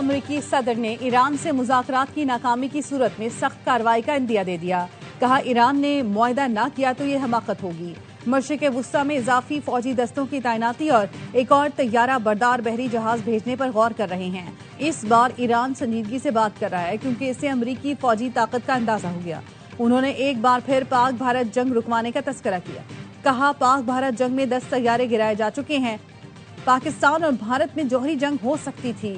अमेरिकी सदर ने ईरान से मुज़ाकरात की नाकामी की सूरत में सख्त कार्रवाई का इंदिया दे दिया। कहा, ईरान ने मुआहदा न किया तो ये हमाकत होगी। मशरिक़ वुस्ता में इजाफी फौजी दस्तों की तैनाती और एक और तैयारा बरदार बहरी जहाज भेजने पर गौर कर रहे हैं। इस बार ईरान संजीदगी से बात कर रहा है क्योंकि इससे अमेरिकी फौजी ताकत का अंदाजा हो गया। उन्होंने एक बार फिर पाक भारत जंग रुकवाने का तस्करा किया। कहा, पाक भारत जंग में 10 तैयारे गिराए जा चुके हैं। पाकिस्तान और भारत में जौहरी जंग हो सकती थी।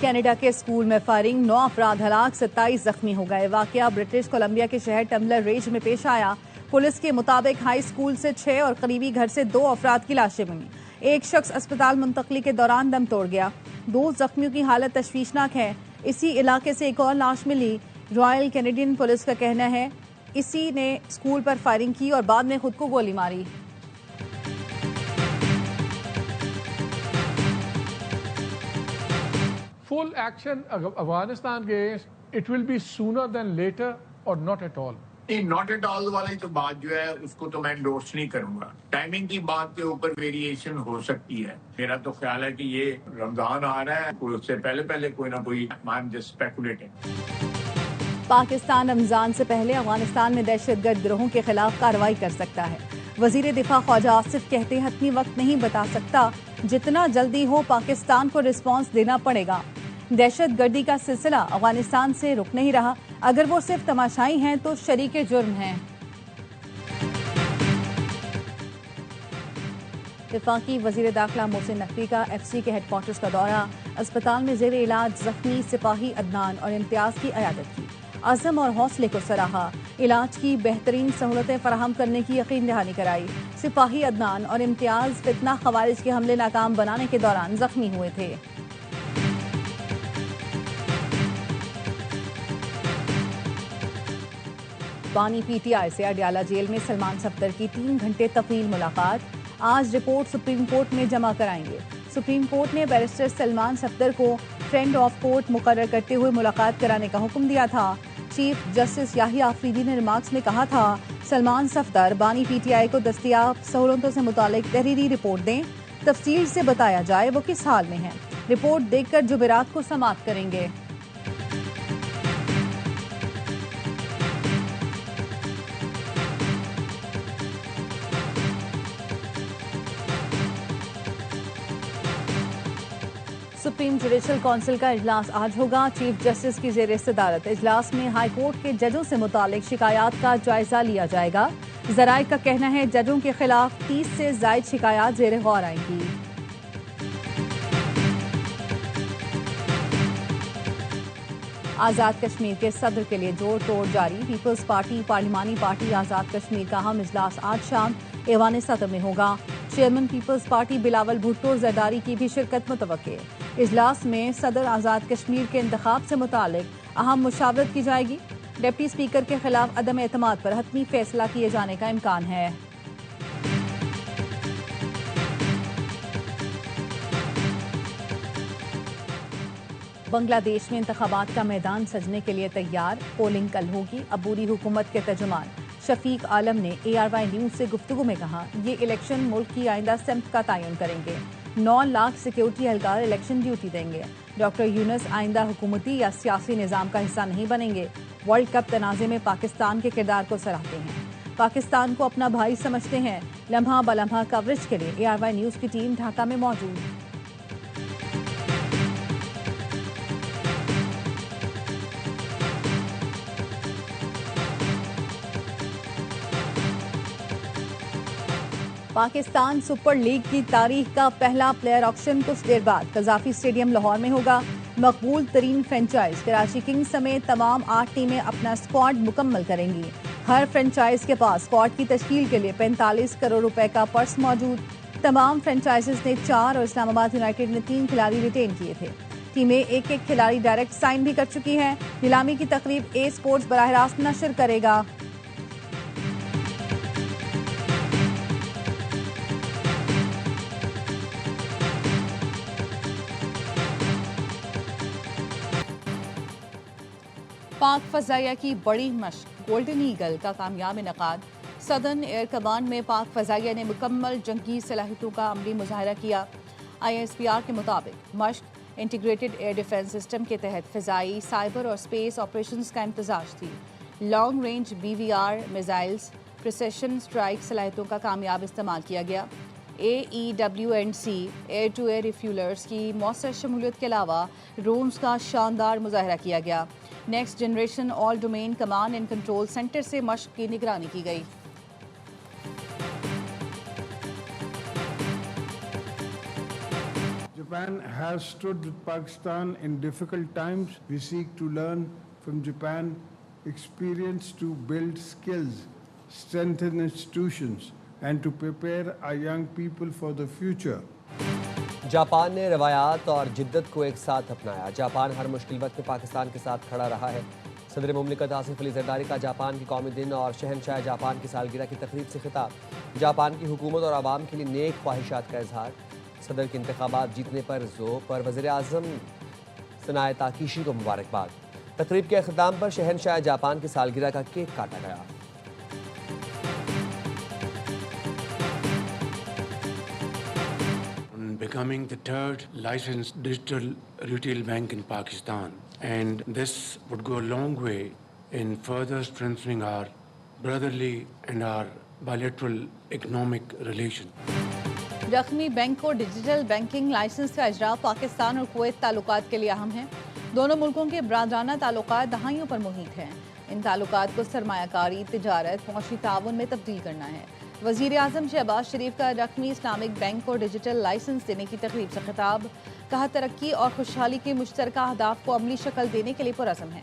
कनाडा के स्कूल में फायरिंग, 9 अफराद हलाक, 27 जख्मी हो गए। वाकया ब्रिटिश कोलंबिया के शहर टम्बलर रेंज में पेश आया। पुलिस के मुताबिक हाई स्कूल से 6 और करीबी घर से 2 अफराद की लाशें मिली। एक शख्स अस्पताल मुंतकली के दौरान दम तोड़ गया। 2 जख्मियों की हालत तशवीशनाक है। इसी इलाके से एक और लाश मिली। रॉयल कैनेडियन पुलिस का कहना है इसी ने स्कूल पर फायरिंग की और बाद में खुद को गोली मारी। Full action Afghanistan against, it will be sooner than later or not at all. Not at all वाली तो बात जो है उसको तो मैं एंडोर्स नहीं करूंगा। टाइमिंग की बात के ऊपर वेरिएशन हो सकती है। मेरा तो ख्याल है कि ये रमजान आ रहा है, उससे पहले पहले कोई ना कोई, I am just speculating. Pakistan Ramzan से पहले अफगानिस्तान में दहशतगर्द गिरोहों के खिलाफ कार्रवाई कर सकता है। वजीर दिफा ख्वाजा आसिफ कहते हैं, हतमी वक्त नहीं बता सकता, जितना जल्दी हो पाकिस्तान को रिस्पांस देना पड़ेगा। दहशतगर्दी का सिलसिला अफगानिस्तान से रुक नहीं रहा। अगर वो सिर्फ तमाशाई हैं तो शरीके जुर्म हैं। वफाकी वजीर दाखिला मोहसिन नकवी का FC के हेडक्वार्टर्स का दौरा। अस्पताल में जेर इलाज जख्मी सिपाही अदनान और इम्तियाज की अयादत की। अज़म और हौसले को सराहा। इलाज की बेहतरीन सहूलतें फराहम करने की यकीन दहानी कराई। सिपाही अदनान और इम्तियाज फितना खवारिज के हमले नाकाम बनाने के दौरान जख्मी हुए थे। बानी PTI से अडयाला जेल में सलमान सफदर की 3 घंटे तवील मुलाकात। आज रिपोर्ट सुप्रीम कोर्ट में जमा कराएंगे। सुप्रीम कोर्ट ने बैरिस्टर सलमान सफदर को फ्रेंड ऑफ कोर्ट मुकर्रर करते हुए मुलाकात कराने का हुक्म दिया था। चीफ जस्टिस याहिया आफरीदी ने रिमार्क्स में कहा था, सलमान सफदर बानी PTI को दस्तयाब सहूलतों से मुतालिक तहरीरी रिपोर्ट दें, तफसील से बताया जाए वो किस हाल में है। रिपोर्ट देखकर जुमेरात को समाप्त करेंगे। सुप्रीम जुडिशल काउंसिल का इजलास आज होगा। चीफ जस्टिस की जेर सदारत इजलास में हाई कोर्ट के जजों से मुतालिक शिकायत का जायजा लिया जाएगा। जराए का कहना है जजों के खिलाफ 30 से ज्यादा शिकायत जेर गौर आएंगी। आज़ाद कश्मीर के सदर के लिए जोड़ तोड़ जारी। पीपल्स पार्टी पार्लिमानी पार्टी आज़ाद कश्मीर का अहम इजलास आज शाम ऐवान सदर में होगा। Chairman Peoples Party Bilawal Bhutto Zardari की भी शिरकत मुतवक्के। इजलास में सदर आज़ाद कश्मीर के इंतखाब से मुतालिक अहम मुशावरत की जाएगी। डिप्टी स्पीकर के खिलाफ अदम एतमाद पर हतमी फैसला किए जाने का इम्कान है। बांग्लादेश में इंतखाबात का मैदान सजने के लिए तैयार। पोलिंग कल होगी। अबूरी हुकूमत के तर्जुमान शफीक आलम ने ARY न्यूज से गुफ्तगू में कहा, ये इलेक्शन मुल्क की आइंदा सिमत का तयन करेंगे। 9 लाख सिक्योरिटी एहलकार इलेक्शन ड्यूटी देंगे। डॉक्टर यूनुस आइंदा हुकूमती या सियासी निज़ाम का हिस्सा नहीं बनेंगे। वर्ल्ड कप तनाज़े में पाकिस्तान के किरदार को सराहते हैं। पाकिस्तान को अपना भाई समझते हैं। लम्हा बलम्हा कवरेज के लिए ARY न्यूज की टीम ढाका में मौजूद। पाकिस्तान सुपर लीग की तारीख का पहला प्लेयर ऑक्शन कुछ देर बाद कजाफी स्टेडियम लाहौर में होगा। मकबूल तरीन फ्रेंचाइज कराची किंग्स समेत तमाम 8 टीमें अपना स्क्वाड मुकम्मल करेंगी। हर फ्रेंचाइज के पास स्क्वाड की तश्कील के लिए 45 करोड़ रुपए का पर्स मौजूद। तमाम फ्रेंचाइजेस ने 4 और इस्लामाबाद यूनाइटेड ने 3 खिलाड़ी रिटेन किए थे। टीमें एक-एक खिलाड़ी डायरेक्ट साइन भी कर चुकी हैं। नीलामी की तकरीब ए स्पोर्ट्स बराह रास्त नशर करेगा। पाक फजाइया की बड़ी मश्क गोल्डन ईगल का कामयाब इनकाद। सदर्न एयर कमांड में पाक फजाइया ने मुकम्मल जंगी सलाहियतों का अमली मुजाहरा किया। ISPR के मुताबिक मश्क इंटीग्रेटेड एयर डिफेंस सिस्टम के तहत फ़िज़ाई, साइबर और स्पेस ऑपरेशंस का इम्तजाज थी। Long range BVR missiles, precision strike सलाहियतों का कामयाब इस्तेमाल किया गया। AEWNC air to air refuellers की मौसर शमूलियत के अलावा ड्रोन्स का शानदार मुजाहरा किया गया। Next generation all domain command and control centre से मश्क की निगरानी की गई। Japan has stood with Pakistan in difficult times. We seek to learn from Japan experience to build skills, strengthen institutions, and to prepare our young people for the future. Japan ने रवायात और जिद्दत को एक साथ अपनाया। जापान हर मुश्किल वक्त में पाकिस्तान के साथ खड़ा रहा है। सदर मुमलिकत आसिफ अली जरदारी का जापान की कौमी दिन और शहनशाह जापान की सालगिरह की तकरीब से खिताब। जापान की हुकूमत और आवाम के लिए नेक ख्वाहिशात का इजहार। सदर के इंतखाबात जीतने पर ज़ोर पर वज़ीर आज़म सनाए ताकीशी को मुबारकबाद। तकरीब के अख्ताम पर शहनशाह जापान की सालगिरह का केक काटा गया। Becoming the third licensed digital retail bank in Pakistan, and this would go a long way in further strengthening our brotherly and our bilateral economic relations. रकमी बैंक और डिजिटल बैंकिंग लाइसेंस का इजरा पाकिस्तान और Kuwait ताल्लुकात के लिए अहम है। दोनों मुल्कों के बरादराना ताल्लुकात दहाइयों पर मुहित हैं। इन ताल्लुकात को सरमायाकारी, तिजारत, मौशी ताउन में तब्दील करना है। वज़ीर आज़म शहबाज शरीफ का रकमी इस्लामिक बैंक और डिजिटल लाइसेंस देने की तकरीब से खिताब। कहा, तरक्की और खुशहाली के मुश्तरका अहदाफ को अमली शक्ल देने के लिए पुरअज़्म है।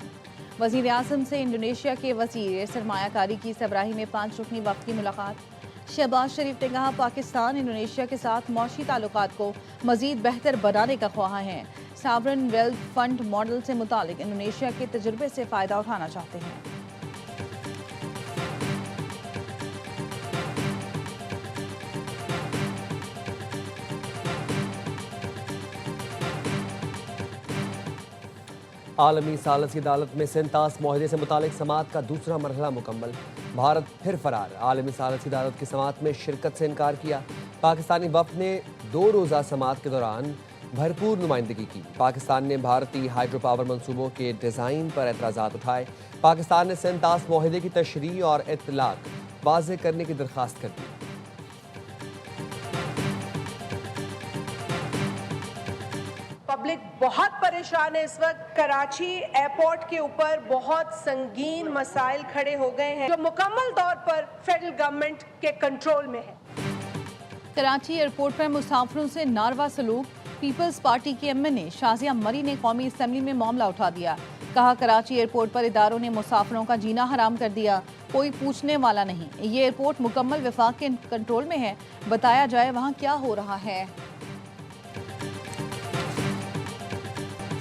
वज़ीर आज़म से इंडोनेशिया के वज़ीर सरमायाकारी की सबराही में 5 रुकनी वक्त की मुलाकात। शहबाज शरीफ ने कहा, पाकिस्तान इंडोनेशिया के साथ मौशी ताल्लुकात को मज़ीद बेहतर बनाने का ख्वाह है। सॉवरेन वेल्थ फंड मॉडल से मुतालिक इंडोनेशिया के तजुर्बे से फ़ायदा उठाना चाहते हैं। आलमी सालस की अदालत में सेंतास मुआहदे से मुतालिक समाअत का दूसरा मरहला मुकम्मल। भारत फिर फरार। आलमी सालस की अदालत की समाअत में शिरकत से इनकार किया। पाकिस्तानी वफ़द ने 2 रोज़ा समाअत के दौरान भरपूर नुमाइंदगी की। पाकिस्तान ने भारतीय हाइड्रो पावर मनसूबों के डिज़ाइन पर एतराज़ात उठाए। पाकिस्तान ने सेंतास मुआहदे की तशरीह और इत्तलाक वाज़ेह करने की दरख्वास्त कर दी। पब्लिक बहुत परेशान है इस वक्त। कराची एयरपोर्ट के ऊपर बहुत संगीन मसाइल खड़े हो गए हैं जो मुकम्मल तौर पर फेडरल गवर्नमेंट के कंट्रोल में है। कराची एयरपोर्ट पर मुसाफिरों से नारवा सलूक। पीपल्स पार्टी के MNA शाजिया मरी ने कौमी असम्बली में मामला उठा दिया। कहा, कराची एयरपोर्ट पर इदारों ने मुसाफिरों का जीना हराम कर दिया, कोई पूछने वाला नहीं। ये एयरपोर्ट मुकम्मल वफाक के कंट्रोल में है, बताया जाए वहाँ क्या हो रहा है।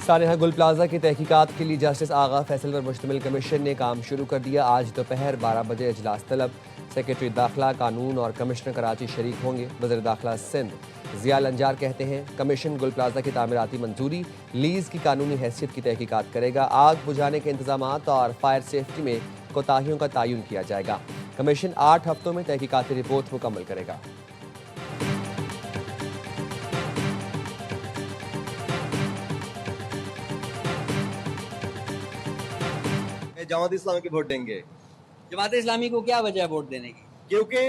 सानेहा गुल प्लाजा की तहकीकात के लिए जस्टिस आगा फैसल पर मुश्तमिल कमीशन ने काम शुरू कर दिया। आज दोपहर 12 बजे इजलास तलब। सेक्रेटरी दाखिला, कानून और कमिश्नर कराची शरीक होंगे। वज़ीर दाखिला सिंध ज़िया लंजार कहते हैं, कमीशन गुल प्लाजा की तामीराती मंजूरी, लीज़ की कानूनी हैसियत की तहकीकात करेगा। आग बुझाने के इंतजामात और फायर सेफ्टी में कोताहियों का तयन किया जाएगा। कमीशन 8 हफ्तों में तहकीकाती रिपोर्ट मुकम्मल करेगा। जमात इस्लामी की वोट देंगे। जमात इस्लामी को क्या वजह है वोट देने की? क्योंकि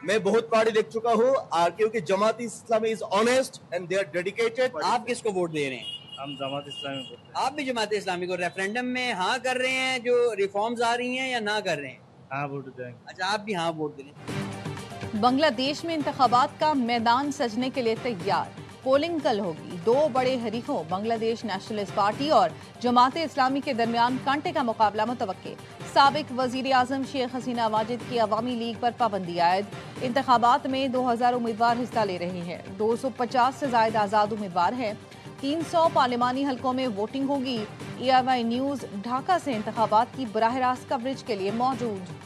मैं बहुत पार्टी देख चुका हूँ, क्योंकि Jamaat Islami is honest and they are dedicated. आप किसको वोट दे रहे हैं? हम जमात इस्लामी को। आप भी जमात इस्लामी को रेफरेंडम में हाँ कर रहे हैं जो रिफॉर्म्स आ रही हैं, या ना कर रहे हैं? हाँ वोट देंगे। अच्छा, आप भी हाँ वोट दे रहे हैं। बांग्लादेश में इंतखाबात का मैदान सजने के लिए तैयार। पोलिंग कल होगी। 2 बड़े हरीफों बांग्लादेश नेशनलिस्ट पार्टी और जमात इस्लामी के दरमियान कांटे का मुकाबला मुतवक्के। साबिक वजीर आजम शेख हसीना वाजिद की अवामी लीग पर पाबंदी आयद। इंतखाबात में 2000 उम्मीदवार हिस्सा ले रहे हैं। 250 से ज्यादा आज़ाद उम्मीदवार हैं। 300 पार्लिमानी हलकों में वोटिंग होगी। ERY न्यूज़ ढाका से इंतखाबात की बराह रास्त कवरेज के लिए मौजूद।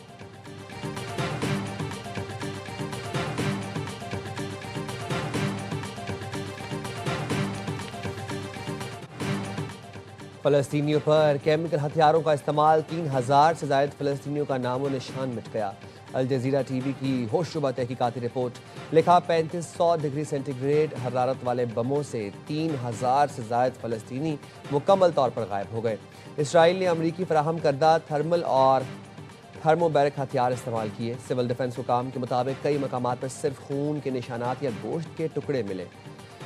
फ़लस्तीनियों पर केमिकल हथियारों का इस्तेमाल, 3000 से ज़ायद फ़लस्तीनियों का नामो निशान मिट गया। अल जज़ीरा टीवी की होशरुबा तहकीकाती रिपोर्ट, लिखा 3500 डिग्री सेंटीग्रेड हरारत वाले बमों से 3000 से ज़ायद फ़लस्तीनी मुकम्मल तौर पर गायब हो गए। इसराइल ने अमरीकी फराहम करदा थर्मल और थर्मोबैरिक हथियार इस्तेमाल किए। सिविल डिफेंस हुकाम के मुताबिक कई मकामात पर सिर्फ खून के निशानात या गोश्त के टुकड़े मिले।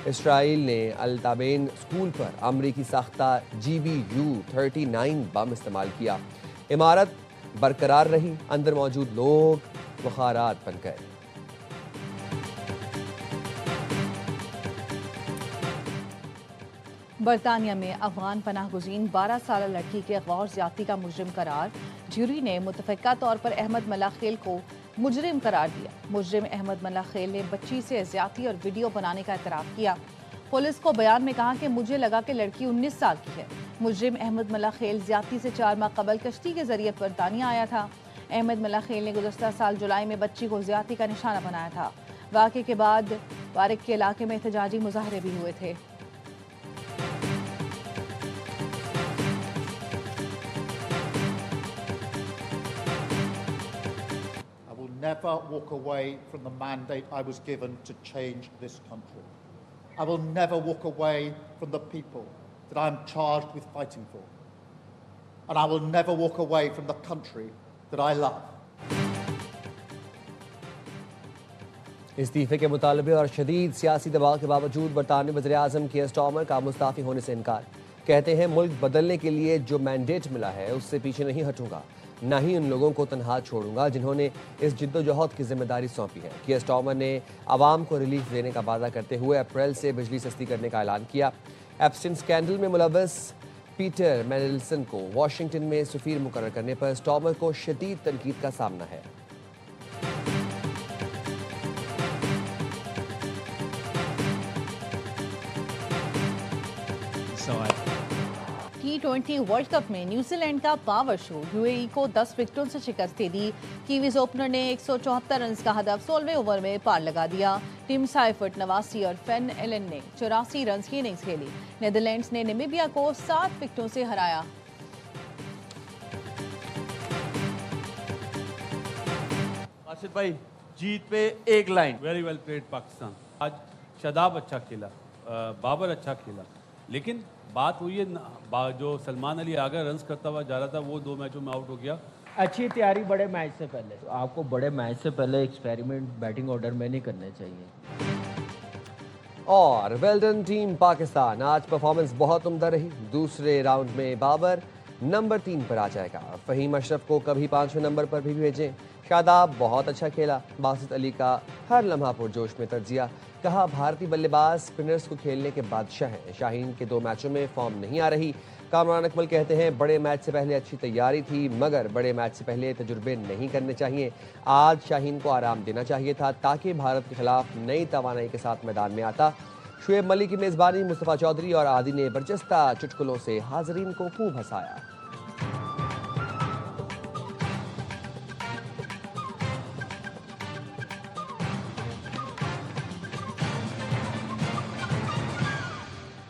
इसराइल ने अल ताबेन स्कूल पर अमरीकी साख्ता GBU-39 बम इस्तेमाल किया। इमारत बरकरार रही, अंदर मौजूद लोग बुखारात बन गए। बरतानिया में अफगान पनाह गुज़ीन 12 साल लड़की के अगवा और ज्यादती का मुजरिम करार, ज्यूरी ने मुतफ़िका तौर पर अहमद मल्लाखेल को मुजरिम करार दिया। मुजरिम अहमद मल्लाखेल ने बच्ची से ज्यादती और वीडियो बनाने का इतराफ़ किया। पुलिस को बयान में कहा कि मुझे लगा कि लड़की 19 साल की है। मुजरिम अहमद मल्लाखेल ज्यादती से 4 माह कबल कश्ती के जरिए बरतानिया आया था। अहमद मल्लाखेल ने गुज़श्ता साल जुलाई में बच्ची को ज्यादती का निशाना बनाया था। वाक़े के बाद वारिक के इलाके में एहतजाजी मुजाहरे भी हुए थे। Never walk away from the mandate I was given to change this country. I will never walk away from the people that I am charged with fighting for. And I will never walk away from the country that I love. इस्तीफे के मुतालबे और शदीद सियासी दबाव के बावजूद बरतानवी वज़ीर-ए-आज़म कीयर Starmer का मुस्ताफ़ी होने से इनकार। कहते हैं मुल्क बदलने के लिए जो मैंडेट मिला है उससे पीछे नहीं हटूंगा, न ही उन लोगों को तनहा छोड़ूंगा जिन्होंने इस जिद्दोजहद की जिम्मेदारी सौंपी है। कीयर स्टार्मर ने आवाम को रिलीफ देने का वादा करते हुए अप्रैल से बिजली सस्ती करने का ऐलान किया। एप्स्टीन स्कैंडल में मुलव्वस पीटर मेंडलसन को वाशिंगटन में सफीर मुकर्रर करने पर स्टार्मर को शदीद तनकीद का सामना है। T20 वर्ल्ड कप में न्यूजीलैंड का पावर शो, यूएई को 10 विकेटों से शिकस्त दे दी। कीवीज ओपनर ने 174 रन का हदफ 16वें ओवर में पार लगा दिया। टिम साइफर्ट 89 और फेन एलन ने 84 रन की इनिंग्स खेली। नेदरलैंड्स ने नामीबिया को 7 विकेटों से हराया। राशिद भाई, जीत पे एक line, very well played Pakistan. आज शादाब अच्छा खेला, बाबर अच्छा खेला, लेकिन बात हुई है जो सलमान अली आगे रन्स करता हुआ जा रहा था, वो 2 मैचों में आउट हो गया। अच्छी तैयारी बड़े मैच से पहले, तो आपको बड़े मैच से पहले एक्सपेरिमेंट बैटिंग ऑर्डर में नहीं करने चाहिए। और वेल्डन टीम पाकिस्तान, आज परफॉर्मेंस बहुत उम्दा रही। दूसरे राउंड में बाबर नंबर 3 पर आ जाएगा। फहीम अशरफ को कभी 5वें नंबर पर भी भेजें। शादाब बहुत अच्छा खेला। बासित अली का हर लम्हा पुरजोश में तर्जिया। कहा भारतीय बल्लेबाज स्पिनर्स को खेलने के बादशाह हैं। शाहीन के 2 मैचों में फॉर्म नहीं आ रही। कामरान अकमल कहते हैं बड़े मैच से पहले अच्छी तैयारी थी, मगर बड़े मैच से पहले तजुर्बे नहीं करने चाहिए। आज शाहीन को आराम देना चाहिए था ताकि भारत के खिलाफ नई तवानाई के साथ मैदान में आता। शुएब मलिक की मेज़बानी, मुस्तफ़ा चौधरी और आदि ने बरजस्ता चुटकुलों से हाज़रीन को खूब हंसाया।